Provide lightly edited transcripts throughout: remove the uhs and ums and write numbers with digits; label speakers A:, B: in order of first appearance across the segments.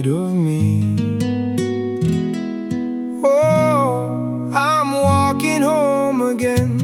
A: side of me. Oh, I'm walking home again.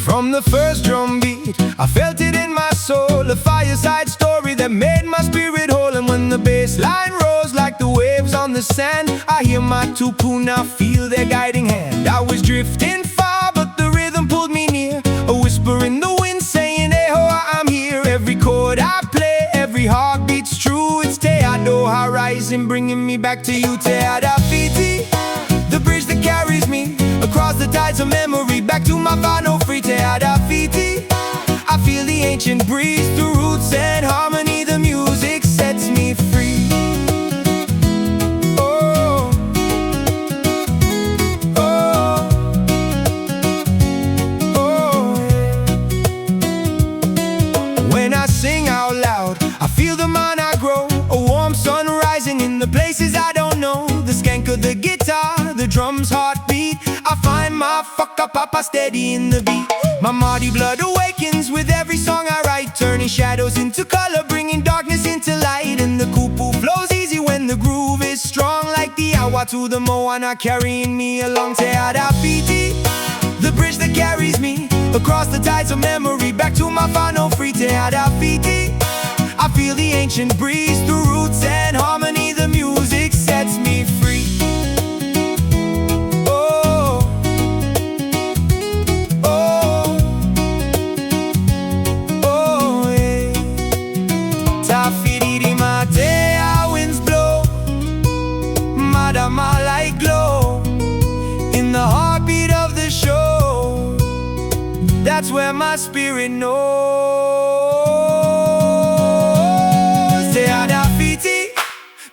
A: From the first drum beat, I felt it in my soul, a fireside story that made my spirit whole. And when the bass line rose like the waves on the sand, I hear my tupu now, feel their guiding hand. I was drifting far, but the rhythm pulled me near, a whisper in the wind saying, hey ho, I'm here. Every chord I play, every heart beats true. It's Te Aroha rising, bringing me back to you. Te Arawhiti, the bridge that carries me across the tides of memory, back to my final free. Te Arawhiti, I feel the ancient breeze through roots and harmony. The music sets me free. Oh, oh, oh. When I sing out loud, I feel the mind I grow, a warm sun rising in the places I don't know. The skank of the guitar, the drum's heartbeat, I find my papa steady in the beat. My Māori blood awakens with every song I write, turning shadows into color, bringing darkness into light. And the kupu flows easy when the groove is strong, like the awa to the moana, carrying me along. Te Arawhiti, the bridge that carries me across the tides of memory, back to my final free. Te Arawhiti, I feel the ancient breeze through roots and harmony. The music sets me free. Winds blow, madama light glow in the heartbeat of the show. That's where my spirit knows. Te Arawhiti,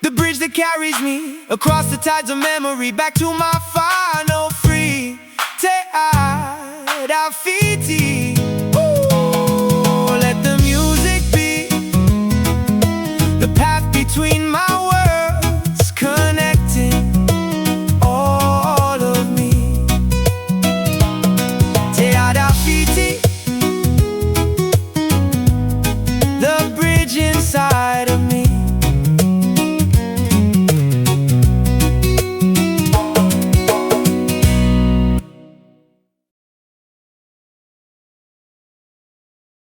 A: the bridge that carries me across the tides of memory, back to my final free. Te Arawhiti.